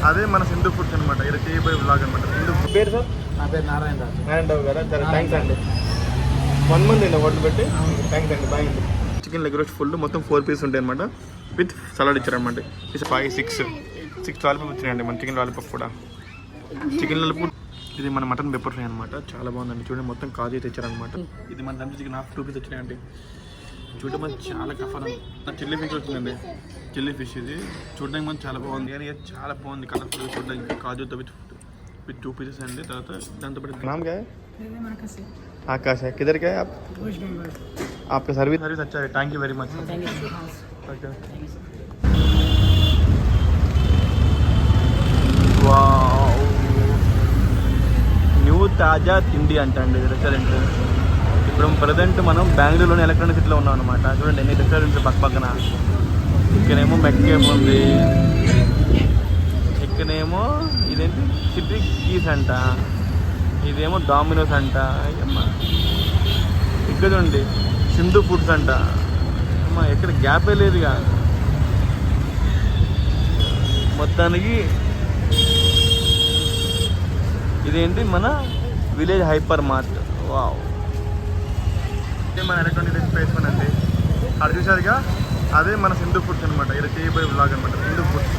అదే మన సింధు ఫుడ్స్ అనమాట. ఇలా చేయబోయే బ్లాగ్ అనమాట. సింధు ఫుడ్ పేరు సార్? నా పేరు నారాయణరావు. నారాయణరావు గారా? సరే, థ్యాంక్స్ అండి. 1 మంత్ అండి హోటల్ పెట్టి. థ్యాంక్స్ అండి, బాయ్ అండి. చికెన్ లెగ్ రోస్ట్ ఫుల్ మొత్తం 4 పీస్ ఉంటాయి అనమాట. విత్ సలాడ్ ఇచ్చారనమాట. 5, 6 లాలీపాప్ వచ్చినాయండి. మన చికెన్ లాలీపాప్ కూడా. చికెన్ లాలీపాప్ ఇది మన మటన్ పెప్పర్ ఫ్రై అనమాట. చాలా బాగుందండి. చూడండి మొత్తం కాజు అయితే ఇచ్చారనమాట. ఇది మన దంచి చికెన్ 2 పీస్ వచ్చినాయండి. చూడడం మన చాలా కఫర్. చిల్లీ ఫిష్ వచ్చిందండి. చిల్లీ ఫిష్ ఇది చూడడానికి మన చాలా బాగుంది. ఏరియా చాలా బాగుంది. కలర్ఫుల్ చూడడానికి. కాజుతో విత్ 2 పీసెస్ అండి. తర్వాత దాంతో పాటు नाम क्या है? आकाश है. किधर क्या है आप? आपका सर्विस अच्छा है. Thank you very much. Okay. Wow, new తాజా తిండి అంటండి రెస్టారెంట్. ఇప్పుడు ప్రజెంట్ మనం బెంగళూరులోని ఎలక్ట్రానిక్ సిటీలో ఉన్నాం అనమాట. చూడండి ఎన్ని రెస్టారెంట్స్ పక్కన. ఇక్కడేమో మెక్కేఫ్ ఉంది. ఇక్కడేమో ఇదేంటి సిటీ కీస్ అంట. ఇదేమో డామినోస్ అంట. అమ్మా ఇక్కడ చూడండి సింధు ఫుడ్స్ అంట. అమ్మా ఎక్కడ గ్యాపే లేదుగా. మొత్తానికి ఇదేంటి మన విలేజ్ హైపర్ మార్ట్. వావ్, ఇదే మన ఎలక్ట్రానిక్ స్పేస్ మన అండి. అది చూసారుగా, అదే మన సింధు ఫుడ్స్ అనమాట. ఇలా చేయబోయే బ్లాగ్ అనమాట. Sindhu foods,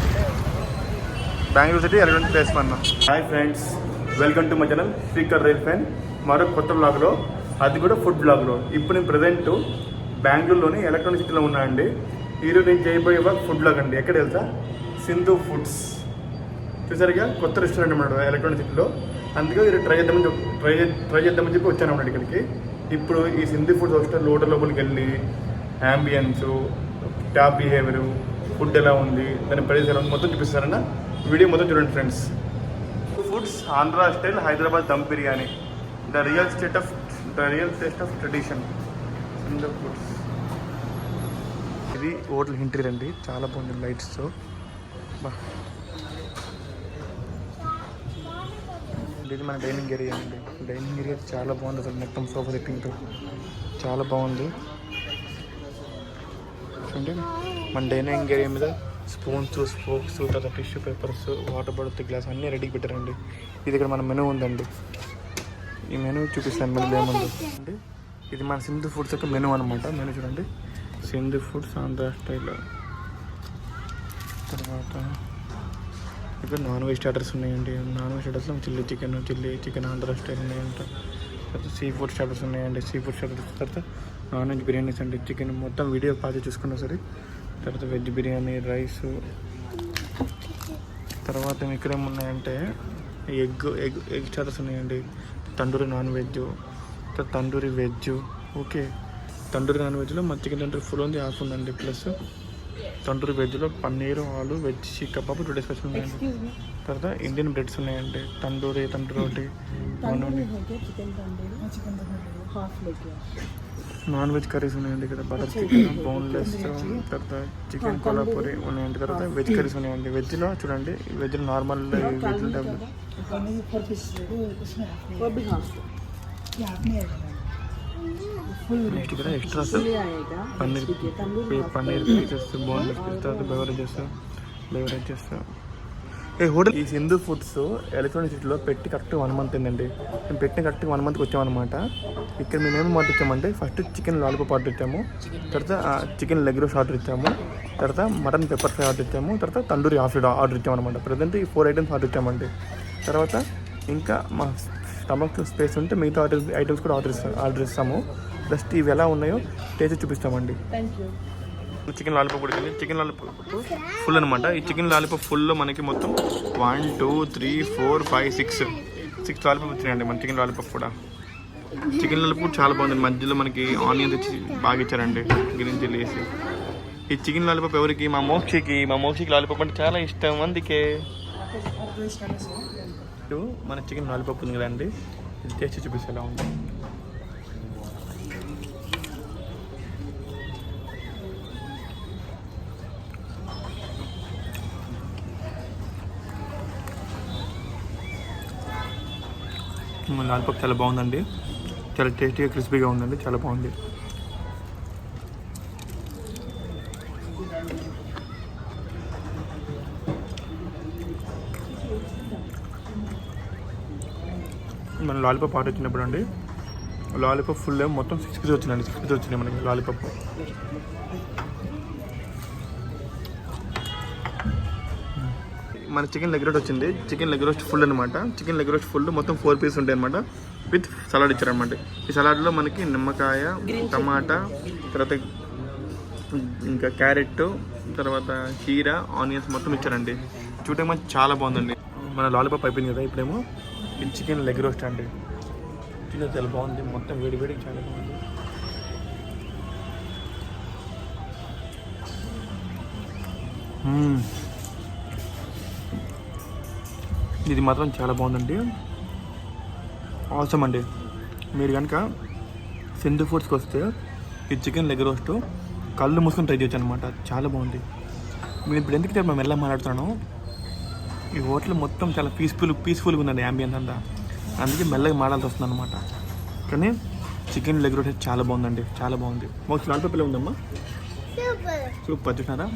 Bengaluru city electronic space మన. Hi friends, welcome to my channel speaker rail fan. మరో కొత్త బ్లాగ్లో, అది కూడా ఫుడ్ బ్లాగ్లో. ఇప్పుడు నేను ప్రజెంట్ బెంగళూరులోని ఎలక్ట్రానిక్ సిటీలో ఉన్నా అండి. ఈరోజు నేను చేయబోయే ఫుడ్ బ్లాగ్ అండి. ఎక్కడ వెళ్తా? సింధు ఫుడ్స్. చూసారుగా, కొత్త రెస్టారెంట్ అన్నమాట ఎలక్ట్రానిక్ సిటీలో. అందుకే ఇది ట్రై చేద్దామని చెప్పి వచ్చాను అన్నమాట ఇక్కడికి. ఇప్పుడు ఈ సింధు ఫుడ్స్ హోటల్ లోపలికి వెళ్ళి యాంబియన్స్, టాప్ బిహేవియర్, ఫుడ్ ఎలా ఉంది, దాని ప్రైస్ ఎలా ఉంది మొత్తం చూపిస్తారన్న. వీడియో మొత్తం చూడండి friends. Foods Andhra style Hyderabad dum biryani. The real taste of tradition. Sindhu foods. ఇది హోటల్ ఇంటీరియర్ అండి. చాలా బాగుంది లైట్స్తో. బా, ఇది మన డైనింగ్ ఏరియా అండి. డైనింగ్ ఏరియా చాలా బాగుంది అసలు. మొత్తం సోఫా సెట్టింగ్తో చాలా బాగుంది. చూడండి మన డైనింగ్ ఏరియా మీద స్పూన్స్, స్పోక్స్, తర్వాత tissue papers, water bottle, glass అన్నీ రెడీకి పెట్టారండి. ఇది ఇక్కడ మన మెనూ ఉందండి. ఈ మెనూ చూపిస్తాను మళ్ళీ ఏముంది అండి. ఇది మన సింధు ఫుడ్స్ యొక్క మెనూ అనమాట. మెనూ చూడండి, సింధు ఫుడ్స్ ఆంధ్ర స్టైల్. తర్వాత ఇక్కడ నాన్ వెజ్ స్టార్టర్స్ ఉన్నాయండి. నాన్ వెజ్ స్టార్టర్స్లో చిల్లీ చికెన్ ఆంధ్ర స్టైల్ ఉన్నాయంట. తర్వాత సీ ఫుడ్ స్టార్టర్స్ ఉన్నాయండి. సీ ఫుడ్ స్టార్టర్స్, తర్వాత నాన్ వెజ్ బిర్యానీస్ అండి. చికెన్ మొత్తం వీడియో పాజ్ చూసుకున్నా సరే. తర్వాత వెజ్ బిర్యానీ, రైస్. తర్వాత ఇక్కడ ఏమున్నాయంటే ఎగ్ స్టార్టర్స్ ఉన్నాయండి. తండూరి నాన్ వెజ్, తర్వాత tandoori veg. Okay, tandoori non వెజ్లో మన చికెన్ తండూరి ఫుల్ ఉంది, హాఫ్ ఉందండి. ప్లస్ తండూరి వెజ్లో పన్నీర్, ఆలు, వెజ్ షీక్ కబాబ్ 2 డేస్ స్పెషల్ ఉన్నాయండి. తర్వాత ఇండియన్ బ్రెడ్స్ ఉన్నాయండి. తండూరి రోటీ, నాన్ వెజ్ కర్రీస్ ఉన్నాయండి. ఇక్కడ బటర్ చికెన్, బోన్లెస్, తర్వాత చికెన్ కొల్హాపూరి ఉన్నాయండి. తర్వాత వెజ్ కర్రీస్ ఉన్నాయండి. వెజ్లో చూడండి, వెజ్లో నార్మల్ వెజ్ నెక్స్ట్ ఇక్కడ extras paneer pieces, boneless pieces, తర్వాత బెవరేజెస్. ఈ హోటల్ ఈ సింధు ఫుడ్స్ ఎలక్ట్రానిక్ సిటీలో పెట్టి కరెక్ట్గా 1 మంత్ అయిందండి. మేము పెట్టిన కరెక్ట్గా 1 మంత్కి వచ్చామన్నమాట. ఇక్కడ మేము ఏమేమి ఆర్డర్ ఇచ్చామంటే, ఫస్ట్ చికెన్ లాలీపాప్ ఆర్డర్ ఇచ్చాము, తర్వాత చికెన్ లెగ్ రోస్ట్ ఆర్డర్ ఇచ్చాము, తర్వాత మటన్ పెప్పర్ ఫ్రై ఆర్డర్ ఇచ్చాము, తర్వాత తండూరి ఆర్డర్ ఇచ్చామన్నమాట. ప్రజెంట్ ఈ 4 ఐటమ్స్ ఆర్డర్ ఇచ్చామండి. తర్వాత ఇంకా మా స్టమక్ స్పేస్ ఉంటే మిగతా ఐటమ్స్ కూడా ఆర్డర్ ఇస్తాము. జస్ట్ ఇవి ఎలా ఉన్నాయో టేస్ట్ చూపిస్తామండి. చికెన్ లాలీపాప్ కూడా. చికెన్ లాలీపాప్ ఫుల్ అనమాట. ఈ చికెన్ లాలీపాప్ ఫుల్లో మనకి మొత్తం 1, 2, 3, 4, 5, 6 లాలీపాప్ వచ్చినాయండి మన చికెన్ లాలీపాప్ కూడా. చికెన్ లాలీపాప్ చాలా బాగుంది. మధ్యలో మనకి ఆనియన్స్ ఇచ్చి బాగా ఇచ్చారండి, గ్రీన్ చిల్లీ వేసి. ఈ చికెన్ లాలీపాప్ ఎవరికి? మా మోక్షికి లాలీపాప్ అంటే చాలా ఇష్టం. అందుకే మన చికెన్ లాలీపాప్ ఉంది కదండి, ఇది టేస్ట్ చూపిస్తే ఎలా ఉంది. లాలీపాప్ చాలా బాగుందండి. చాలా టేస్టీగా, క్రిస్పీగా ఉందండి. చాలా బాగుంది. మన లాలీపాప్ ఆర్డర్ వచ్చినప్పుడు అండి, లాలీపాప్ ఫుల్ మొత్తం 6 పీస్ వచ్చిందండి. 6 పీస్ వచ్చినాయి మనకి లాలీపాప్. మన చికెన్ లెగ్ రోస్ట్ వచ్చింది. చికెన్ లెగ్ రోస్ట్ ఫుల్ అనమాట. చికెన్ లెగ్ రోస్ట్ ఫుల్ మొత్తం 4 పీస్ ఉంటాయి అనమాట. విత్ సలాడ్ ఇచ్చారనమాట. ఈ సలాడ్లో మనకి నిమ్మకాయ, టమాటా, తర్వాత ఇంకా క్యారెట్, తర్వాత కీర, ఆనియన్స్ మొత్తం ఇచ్చారండి. చూడటం చాలా బాగుందండి. మన లాలీపాప్ అయిపోయింది కదా, ఇప్పుడేమో ఇది చికెన్ లెగ్ రోస్ట్ అండి. చూడండి చాలా బాగుంది, మొత్తం వేడి వేడి చాలా బాగుంది. ఇది మాత్రం చాలా బాగుందండి. అవసరం అండి. మీరు కనుక సింధు ఫుడ్స్కి వస్తే ఈ చికెన్ లెగ్ రోస్ట్ కళ్ళు మూసుకొని ట్రై చేయొచ్చు అనమాట. చాలా బాగుంది. మీరు ఇప్పుడు ఎందుకు మేము మెల్లగా మాట్లాడుతున్నాను, ఈ హోటల్ మొత్తం చాలా పీస్ఫుల్గా ఉందండి యాంబియన్స్ అంతా. అందుకే మెల్లగా మాట్లాడాల్సి వస్తుంది అనమాట. కానీ చికెన్ లెగ్ రోస్ట్ చాలా బాగుందండి, చాలా బాగుంది. మాకు లాలీపాప్ ఎలా ఉందమ్మా? సూపర్. చూసినారా?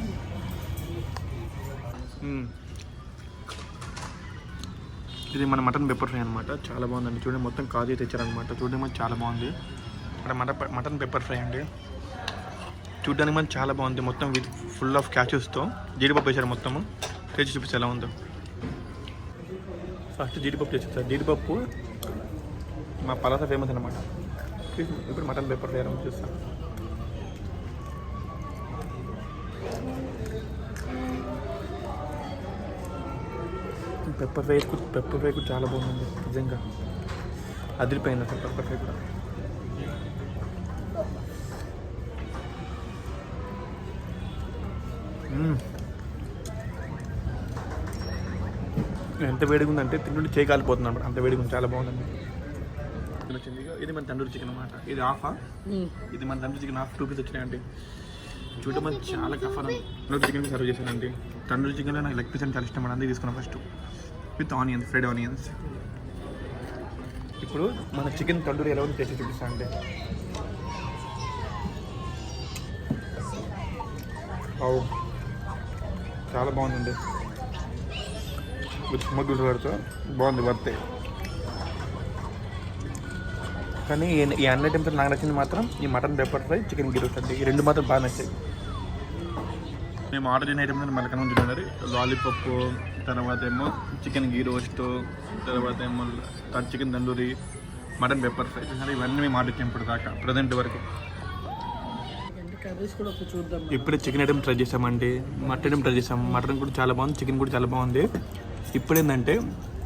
ఇది మన మటన్ పెప్పర్ ఫ్రై అనమాట. చాలా బాగుందండి. చూడండి మొత్తం కాజు తెచ్చారనమాట. చూడండి మనకి చాలా బాగుంది. ఇక్కడ మటన్ పెప్పర్ ఫ్రై అండి. చూడడానికి మనకి చాలా బాగుంది. మొత్తం విత్ ఫుల్ ఆఫ్ క్యాచెస్తో జీడిపప్పు వేసారు మొత్తము. తెచ్చి చూపిస్తే ఎలా ఉందో. ఫస్ట్ జీడిపప్పు తెచ్చేస్తారు. జీడిపప్పు మా పలాస ఫేమస్ అనమాట. ఇప్పుడు మటన్ పెప్పర్ ఫ్రై చూస్తాం. పెప్పర్ ఫ్రై కూడా చాలా బాగుంది నిజంగా. అదిరిపోయింది అసలు పెప్పర్ ఫ్రై కూడా. ఎంత వేడిగా ఉందంటే తింటుంటే చేయి కాలిపోతుంది అనమాట. అంత వేడిగా ఉంది. చాలా బాగుందండి. వచ్చింది ఇది మన తండూరి చికెన్ అనమాట. ఇది హాఫా, ఇది మన తండూరి చికెన్ హాఫ్ 2 పీస్ వచ్చినాయండి. చూడటం మనకి చాలా కఫర్. చికెన్ సర్వ్ చేశానండి. తండూరి చికెన్లో నాకు లెగ్ పీస్ అని చాలా ఇష్టం అండి. అందుకే తీసుకున్నాను first with onions, fried onions. ఇప్పుడు మన చికెన్ తండూరి ఎలా ఉంది చేసి చూపిస్తాను అంటే, చాలా బాగుందండి. విత్ స్మోక్ పడుతూ బాగుంది, వర్తే. కానీ ఈ అన్ని ఐటమ్స్ నాకు నచ్చింది మాత్రం ఈ మటన్ పెప్పర్ ఫ్రై, చికెన్ గీ రోస్ట్ అండి. ఈ రెండు మాత్రం బాగా నచ్చాయి. మేము ఆర్డర్ అయిన ఐటమ్స్ మళ్ళీ చూడండి. లాలీపాప్, తర్వాత ఏమో చికెన్ గీ రోస్ట్, తర్వాత ఏమో chicken tandoori, mutton pepper fry. ఇవన్నీ మేము ఆర్డర్ ఇచ్చాం ఇప్పుడు దాకా ప్రజెంట్ వరకు. ఇప్పుడే చికెన్ ఐటమ్ ట్రై చేసామండి. మటన్ ఐటమ్ ట్రై చేసాము. మటన్ కూడా చాలా బాగుంది, చికెన్ కూడా చాలా బాగుంది. ఇప్పుడు ఏంటంటే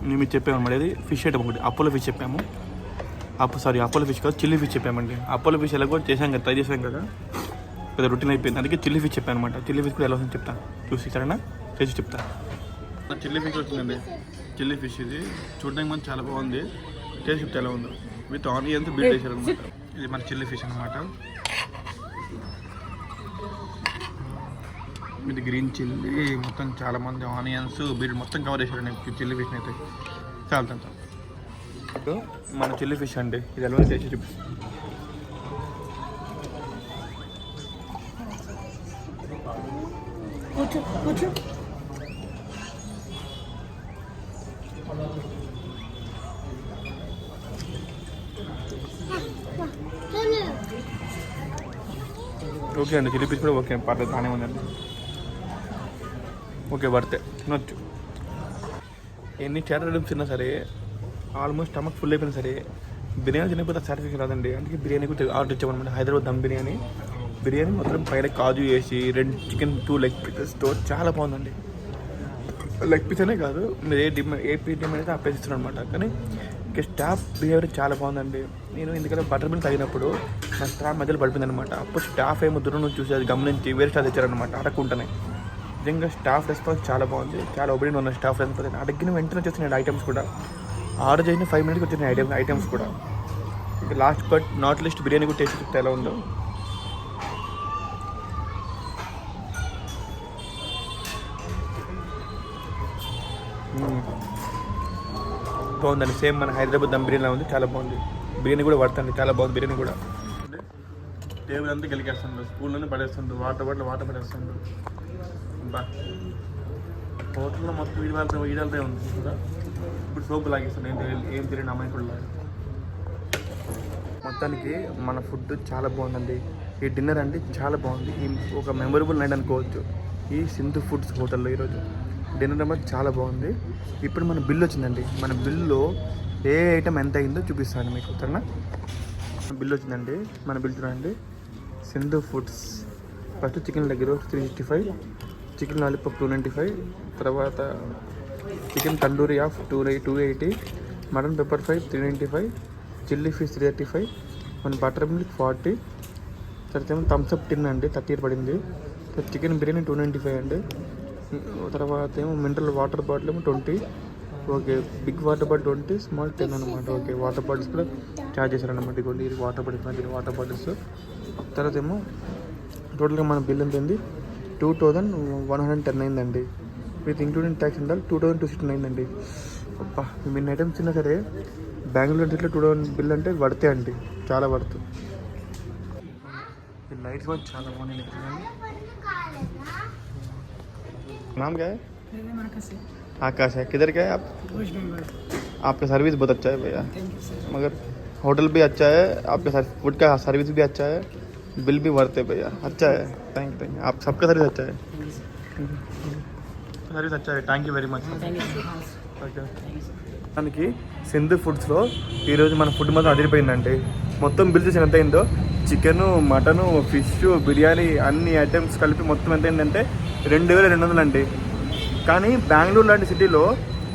మేము చెప్పాము అనమాట. ఇది ఫిష్ ఐటమ్ ఒకటి అపోలో ఫిష్ చెప్పాము. అపోలో ఫిష్ కాదు, చిల్లీ ఫిష్ చెప్పామండి. అపోలో ఫిష్ ఎలా కూడా చేసాం కదా, ట్రై చేసాం కదా, పెద్ద రొటీన్ అయిపోయింది. అందుకే చిల్లీ ఫిష్ చెప్పాను అనమాట. చిల్లీ ఫిష్ కూడా ఎలా వస్తుందో చెప్తాను, చూసి సరేనా, చేసి చెప్తాను. చిల్లీ ఫిష్ వచ్చిందండి. చిల్లీ ఫిష్ ఇది చూడడానికి మనకు చాలా బాగుంది. టేస్ట్ చెప్తే ఎలా ఉందో. విత్ ఆనియన్స్ బీట్ చేశారు అనమాట. ఇది మన చిల్లీ ఫిష్ అనమాట. ఇది గ్రీన్ చిల్లీ మొత్తం చాలా మంది ఆనియన్స్ బీట్ మొత్తం కవర్ చేశారండి చిల్లీ ఫిష్ని అయితే. చాలా ఇప్పుడు మన చిల్లీ ఫిష్ అండి. ఇది ఎలా చేసి చూపిస్తాను. ఓకే అండి, చిల్లీ ఫిష్ కూడా ఓకే, పర్లేదు, బాగానే ఉందండి. ఓకే, వర్తే, తినొచ్చు. ఎన్ని చేట ఐటమ్స్ తిన్నా సరే ఆల్మోస్ట్ స్టమక్ ఫుల్ అయిపోయినా సరే బిర్యానీ తినకపోతే సాటిస్ఫాక్షన్ రాదండి. అందుకే బిర్యానీ కూడా ఆర్డర్ ఇచ్చామన్నమాట. హైదరాబాద్ దమ్ బిర్యానీ మొత్తం పైన కాజు వేసి 2 చికెన్ 2 లెగ్ పీసెస్తో చాలా బాగుందండి. లెగ్ పీస్ అనే కాదు, మీరు ఏ పీటీఎం అయితే ఆ పీస్ ఇస్తున్నాను అనమాట. కానీ ఇంకా స్టాఫ్ బిహేవియర్ చాలా బాగుందండి. నేను ఎందుకంటే బటర్ మిల్క్ తగినప్పుడు నా స్టాఫ్ మధ్యలో పడిపోయింది అనమాట. అప్పుడు స్టాఫ్ ఏమో దూరం నుంచి చూసి అది గమనించి వేరే స్టాఫ్ తెచ్చారనమాట అడగకుండానే. నిజంగా స్టాఫ్ రెస్పాన్స్ చాలా బాగుంది. చాలా ఒబీడియన్ ఉన్న స్టాఫ్ రెస్పాన్స్. అడిగిన వెంటనే వచ్చేస్తున్నాయి ఐటమ్స్ కూడా. ఆర్డర్ చేసిన 5 మినిట్స్కి వచ్చినాయి ఐటమ్స్ కూడా. ఇంకా last but not list biryani కూడా టేస్ట్ చెప్తే ఎలా ఉందో. బాగుందండి. సేమ్ మన హైదరాబాద్ దమ్ బిర్యానీలా ఉంది, చాలా బాగుంది. బిర్యానీ కూడా పడుతుంది, చాలా బాగుంది బిర్యానీ కూడా. టేబుల్ అంతా గెలికేస్తుండ్రు, స్కూల్లోనే పడేస్తుండ్రు, వాటర్ పడేస్తుండ్రు. బా హోటల్లో మొత్తం ఈడాలపై ఉంది కదా. ఇప్పుడు సోపు లాగేస్తాను ఏం తెలియని అమ్మాయి కూడా లాగా. మొత్తానికి మన ఫుడ్ చాలా బాగుందండి. ఈ డిన్నర్ అంటే చాలా బాగుంది. ఈ ఒక మెమొరబుల్ నైట్ అనుకోవచ్చు ఈ సింధు ఫుడ్స్ హోటల్లో ఈరోజు డిన్నర్ నెంబర్ చాలా బాగుంది. ఇప్పుడు మన బిల్ వచ్చిందండి. మన బిల్లో ఏ ఐటమ్ ఎంత అయిందో చూపిస్తాను మీకు. సరేనా? బిల్ వచ్చిందండి. మన బిల్ చూడండి. Sindhu foods first chicken leg roast 365, chicken lollipop 295, తర్వాత chicken tandoori of 280, mutton pepper fry 395, chilli fish 335, మన బటర్ మిల్క్ 40, తర్వాత ఏమో థమ్స్అప్ టిన్ అండి 30 పడింది. చికెన్ బిర్యానీ 295 అండి. తర్వాత ఏమో మినరల్ వాటర్ బాటిల్ ఏమో 20. Okay, big water bottle 20, small 10 అనమాట. ఓకే, వాటర్ బాటిల్స్ కూడా ఛార్జ్ చేశారనమాట. ఇదిగోండి ఇది వాటర్ బాటిల్స్, వాటర్ బాటిల్స్. తర్వాత ఏమో టోటల్గా మన బిల్ ఎంత అయింది 2110 అయిందండి. విత్ ఇంక్లూడింగ్ ట్యాక్స్ అండ్ 2269 అయిందండి. అబ్బా, మిన్ ఐటమ్స్ తిన్నా సరే బెంగళూరు ఇట్లా 2000 బిల్ అంటే వర్తే అండి, చాలా వర్త్. लाइट्स बहुत अच्छा होने लगी हैं। नाम क्या है? आकाश है। किधर क्या है आप? आपका सर्विस बहुत अच्छा है भैया, मगर होटल भी अच्छा है, आपका फूड का सर्विस भी अच्छा है, बिल भी वर्थ है भैया, अच्छा है। थैंक यू, आप सबका सर्विस अच्छा है, सर्विस अच्छा है। Thank you very much. Okay, మనకి సింధు ఫుడ్స్లో ఈరోజు మన ఫుడ్ మొత్తం అదిరిపోయిందండి. మొత్తం బిల్ చేసిన ఎంత అయిందో, చికెను, మటను, ఫిష్, బిర్యానీ అన్ని ఐటమ్స్ కలిపి మొత్తం ఎంత అయిందంటే 2200 అండి. కానీ బెంగళూరు లాంటి సిటీలో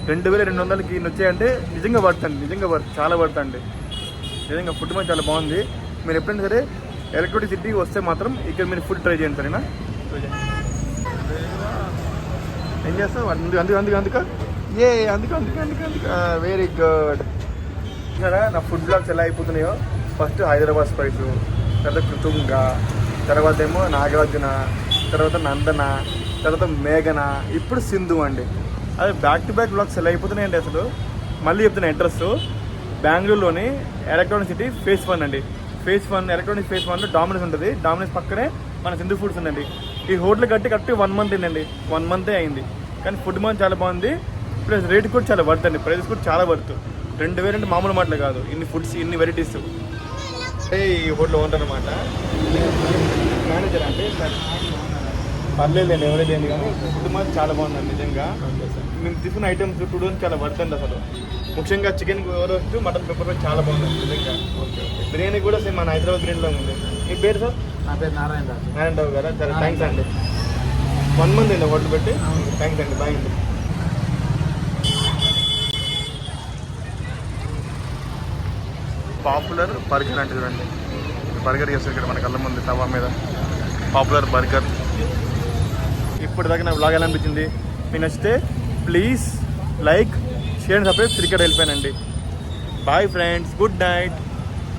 2200కి వచ్చాయంటే నిజంగా వర్త్ అండి, నిజంగా వర్త్, చాలా వర్త్ అండి. నిజంగా ఫుడ్ మాత్రం చాలా బాగుంది. మీరు ఎప్పుడైనా సరే ఎలక్ట్రిక్ సిటీకి వస్తే మాత్రం ఇక్కడ మీరు ఫుడ్ ట్రై చేయండి, సరేనా? ఏం చేస్తావు? అందుక ఏ అందుకు వెరీ గుడ్. సరే, నా ఫుడ్ బ్లాగ్స్ ఎలా అయిపోతున్నాయో, ఫస్ట్ హైదరాబాద్ స్పైస్, తర్వాత కృతుంగ, తర్వాత ఏమో నాగార్జున, తర్వాత నందన, తర్వాత మేఘన, ఇప్పుడు సింధు అండి. అది బ్యాక్ టు బ్యాక్ బ్లాగ్స్ ఎలా అయిపోతున్నాయండి అసలు. మళ్ళీ చెప్తున్నా అడ్రస్, బెంగళూరులోని ఎలక్ట్రానిక్ సిటీ ఫేజ్ 1 అండి. ఫేజ్ 1 ఎలక్ట్రానిక్ ఫేజ్ 1లో డామినోస్ ఉంటుంది. డామినోస్ పక్కనే మన సింధు ఫుడ్స్ ఉందండి. ఈ హోటల్ కరెక్ట్ 1 మంత్ అయిందండి, 1 మంతే అయింది. కానీ ఫుడ్ మాత్రం చాలా బాగుంది. ప్లస్ రేట్ కూడా చాలా వర్త్ అండి, ప్రైస్ కూడా చాలా వర్త్. 2000 అంటే మామూలు మాటలు కాదు, ఇన్ని ఫుడ్స్, ఇన్ని వెరైటీస్. ఈ హోటల్ ఓనర్ అనమాట, మేనేజర్ అంటే పర్లేదు అండి, ఎవరైతే ఏంటి, కానీ ఫుడ్ మాత్రం చాలా బాగుందండి నిజంగా. మేము తీసుకున్న ఐటమ్స్ 2 చాలా వర్త్ అండి అసలు. ముఖ్యంగా chicken roast, mutton pepper fry చాలా బాగుంది నిజంగా. బిర్యానీ కూడా సేమ్ మన హైదరాబాద్ బిర్యానీలో ఉంది. మీ పేరు సార్? నా పేరు నారాయణరావు గారా? చాలా థ్యాంక్స్ అండి. 1 మంత్ అండి హోటల్ పెట్టి. థ్యాంక్స్ అండి, బాయ్ అండి. పాపులర్ బర్గర్ అంటే చూడండి, బర్గర్ చేస్తారు ఇక్కడ మన కళ్ళ ముందు తవా మీద. Popular burger. ఇప్పటిదాకా నా వ్లాగ్ ఎలా అనిపించింది? మీకు నచ్చితే please like, share and subscribe. Cricket వెళ్ళిపోయానండి. Bye friends, good night.